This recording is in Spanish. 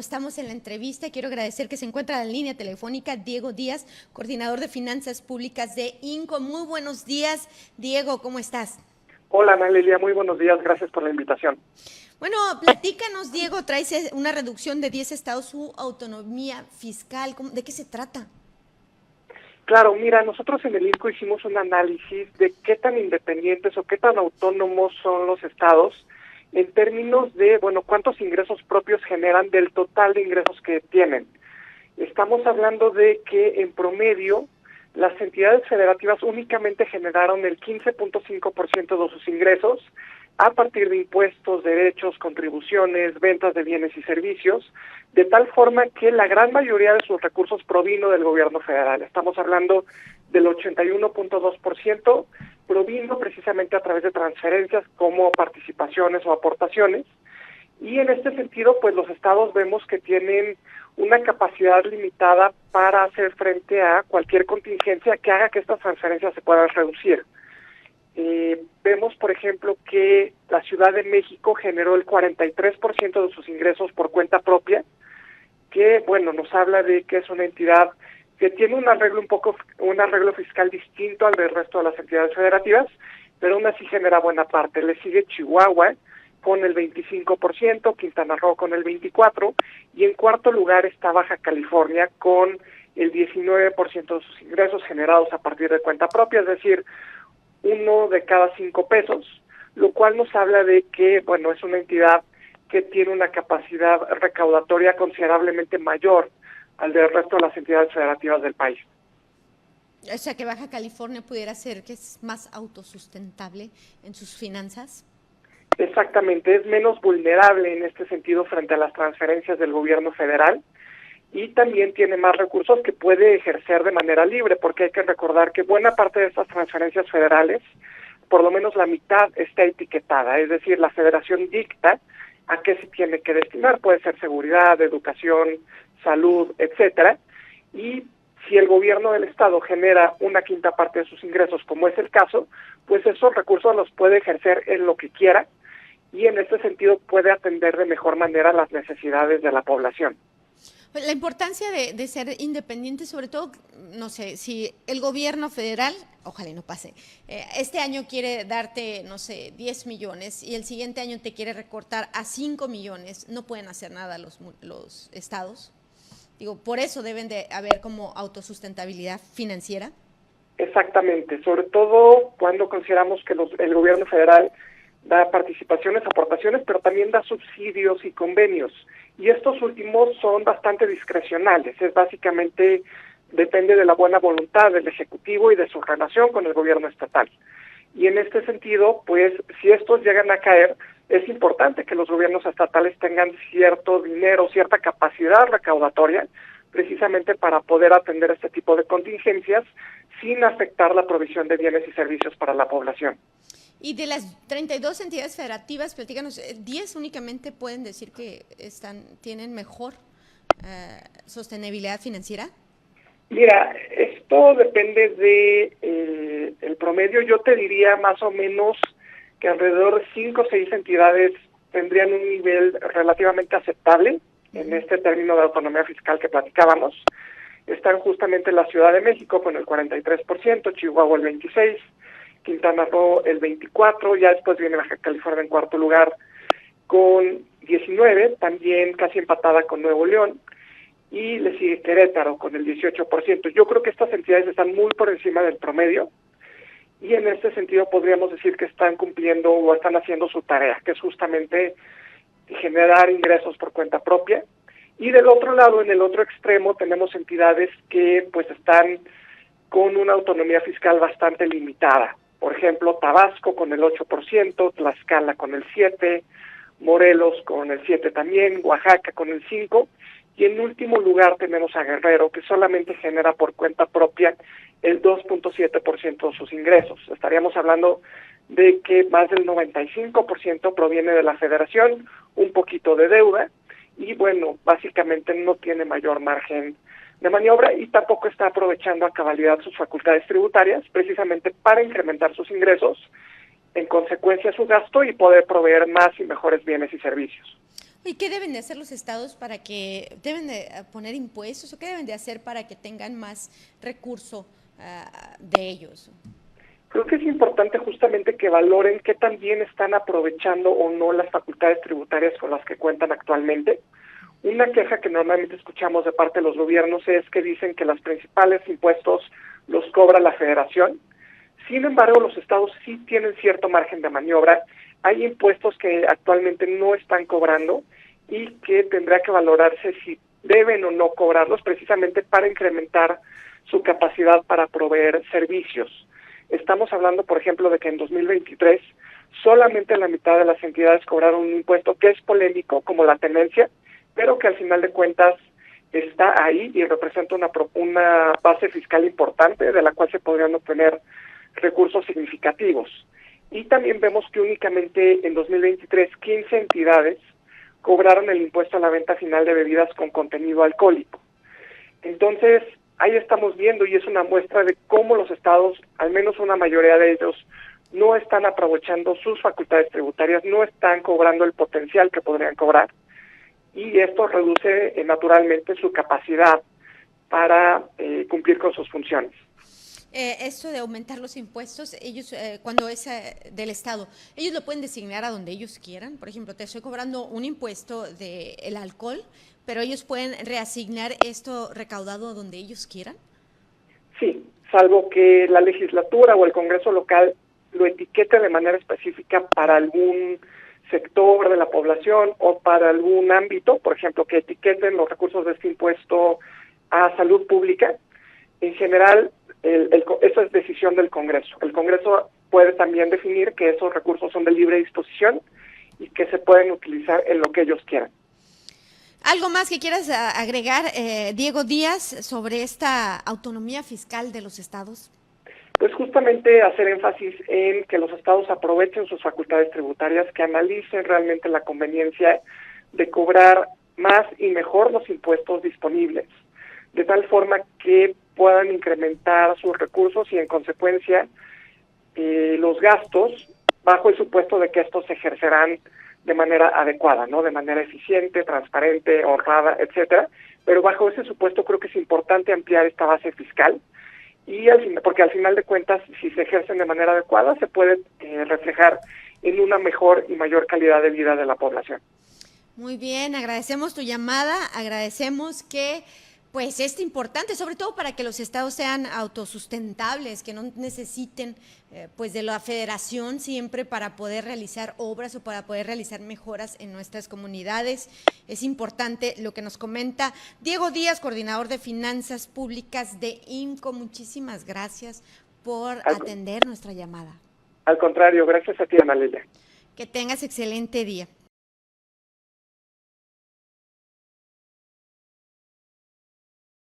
estamos en la entrevista y quiero agradecer que se encuentra en la línea telefónica Diego Díaz, coordinador de finanzas públicas de INCO. Muy buenos días, Diego, ¿cómo estás? Hola, Ana Lilia, muy buenos días, gracias por la invitación. Bueno, platícanos, Diego, traes una reducción de 10 estados su autonomía fiscal. ¿De qué se trata? Claro, mira, nosotros en el INCO hicimos un análisis de qué tan independientes o qué tan autónomos son los estados en términos de, cuántos ingresos propios generan del total de ingresos que tienen. Estamos hablando de que en promedio las entidades federativas únicamente generaron el 15.5% de sus ingresos a partir de impuestos, derechos, contribuciones, ventas de bienes y servicios, de tal forma que la gran mayoría de sus recursos provino del gobierno federal. Estamos hablando del 81.2%, provino precisamente a través de transferencias como participaciones o aportaciones, y en este sentido, pues los estados vemos que tienen una capacidad limitada para hacer frente a cualquier contingencia que haga que estas transferencias se puedan reducir. Vemos, por ejemplo, que la Ciudad de México generó el 43% de sus ingresos por cuenta propia, que, nos habla de que es una entidad que tiene un arreglo fiscal distinto al del resto de las entidades federativas, pero aún así genera buena parte. Le sigue Chihuahua con el 25%, Quintana Roo con el 24%, y en cuarto lugar está Baja California con el 19% de sus ingresos generados a partir de cuenta propia, es decir, 1 de cada 5 pesos, lo cual nos habla de que, es una entidad que tiene una capacidad recaudatoria considerablemente mayor al del resto de las entidades federativas del país. O sea, que Baja California pudiera ser que es más autosustentable en sus finanzas. Exactamente, es menos vulnerable en este sentido frente a las transferencias del gobierno federal y también tiene más recursos que puede ejercer de manera libre, porque hay que recordar que buena parte de estas transferencias federales, por lo menos la mitad, está etiquetada, es decir, la federación dicta a qué se tiene que destinar, puede ser seguridad, educación, salud, etcétera, y si el gobierno del estado genera una quinta parte de sus ingresos, como es el caso, pues esos recursos los puede ejercer en lo que quiera y en este sentido puede atender de mejor manera las necesidades de la población. La importancia de ser independiente, sobre todo, no sé, si el gobierno federal, ojalá y no pase, este año quiere darte, 10 millones y el siguiente año te quiere recortar a 5 millones, no pueden hacer nada los estados. Digo, por eso deben de haber como autosustentabilidad financiera. Exactamente, sobre todo cuando consideramos que el gobierno federal da participaciones, aportaciones, pero también da subsidios y convenios. Y estos últimos son bastante discrecionales, es básicamente, depende de la buena voluntad del Ejecutivo y de su relación con el gobierno estatal. Y en este sentido, pues, si estos llegan a caer, es importante que los gobiernos estatales tengan cierto dinero, cierta capacidad recaudatoria, precisamente para poder atender este tipo de contingencias sin afectar la provisión de bienes y servicios para la población. Y de las 32 entidades federativas, platícanos, 10 únicamente pueden decir que tienen mejor sostenibilidad financiera. Mira, esto depende de el promedio. Yo te diría más o menos que alrededor de 5 o 6 entidades tendrían un nivel relativamente aceptable en este término de autonomía fiscal que platicábamos. Están justamente la Ciudad de México con el 43%, Chihuahua el 26%, Quintana Roo el 24%, ya después viene Baja California en cuarto lugar con 19%, también casi empatada con Nuevo León, y le sigue Querétaro con el 18%. Yo creo que estas entidades están muy por encima del promedio, y en este sentido podríamos decir que están cumpliendo o están haciendo su tarea, que es justamente generar ingresos por cuenta propia. Y del otro lado, en el otro extremo, tenemos entidades que pues están con una autonomía fiscal bastante limitada. Por ejemplo, Tabasco con el 8%, Tlaxcala con el 7%, Morelos con el 7% también, Oaxaca con el 5%, y en último lugar tenemos a Guerrero, que solamente genera por cuenta propia el 2.7% de sus ingresos. Estaríamos hablando de que más del 95% proviene de la federación, un poquito de deuda, y básicamente no tiene mayor margen de maniobra y tampoco está aprovechando a cabalidad sus facultades tributarias precisamente para incrementar sus ingresos, en consecuencia su gasto y poder proveer más y mejores bienes y servicios. ¿Y qué deben de hacer los estados para que, deben de poner impuestos o qué deben de hacer para que tengan más recurso de ellos? Creo que es importante justamente que valoren qué tan bien están aprovechando o no las facultades tributarias con las que cuentan actualmente. Una queja que normalmente escuchamos de parte de los gobiernos es que dicen que los principales impuestos los cobra la federación. Sin embargo, los estados sí tienen cierto margen de maniobra. Hay impuestos que actualmente no están cobrando y que tendrá que valorarse si deben o no cobrarlos precisamente para incrementar su capacidad para proveer servicios. Estamos hablando, por ejemplo, de que en 2023 solamente la mitad de las entidades cobraron un impuesto que es polémico, como la tenencia, pero que al final de cuentas está ahí y representa una base fiscal importante de la cual se podrían obtener recursos significativos. Y también vemos que únicamente en 2023 15 entidades cobraron el impuesto a la venta final de bebidas con contenido alcohólico. Entonces, ahí estamos viendo y es una muestra de cómo los estados, al menos una mayoría de ellos, no están aprovechando sus facultades tributarias, no están cobrando el potencial que podrían cobrar y esto reduce naturalmente su capacidad para cumplir con sus funciones. Esto de aumentar los impuestos, ellos, cuando es del Estado, ellos lo pueden designar a donde ellos quieran. Por ejemplo, te estoy cobrando un impuesto del alcohol, pero ellos pueden reasignar esto recaudado donde ellos quieran. Sí, salvo que la legislatura o el Congreso local lo etiquete de manera específica para algún sector de la población o para algún ámbito, por ejemplo, que etiqueten los recursos de este impuesto a salud pública. En general, eso es decisión del Congreso. El Congreso puede también definir que esos recursos son de libre disposición y que se pueden utilizar en lo que ellos quieran. ¿Algo más que quieras agregar, Diego Díaz, sobre esta autonomía fiscal de los estados? Pues justamente hacer énfasis en que los estados aprovechen sus facultades tributarias, que analicen realmente la conveniencia de cobrar más y mejor los impuestos disponibles, de tal forma que puedan incrementar sus recursos y en consecuencia los gastos bajo el supuesto de que estos se ejercerán de manera adecuada, ¿no? De manera eficiente, transparente, honrada, etcétera. Pero bajo ese supuesto creo que es importante ampliar esta base fiscal y porque al final de cuentas, si se ejercen de manera adecuada, se puede reflejar en una mejor y mayor calidad de vida de la población. Muy bien, agradecemos tu llamada, agradecemos que pues es importante, sobre todo para que los estados sean autosustentables, que no necesiten pues de la federación siempre para poder realizar obras o para poder realizar mejoras en nuestras comunidades. Es importante lo que nos comenta Diego Díaz, coordinador de Finanzas Públicas de INCO. Muchísimas gracias por atender nuestra llamada. Al contrario, gracias a ti, Ana Lilia. Que tengas excelente día.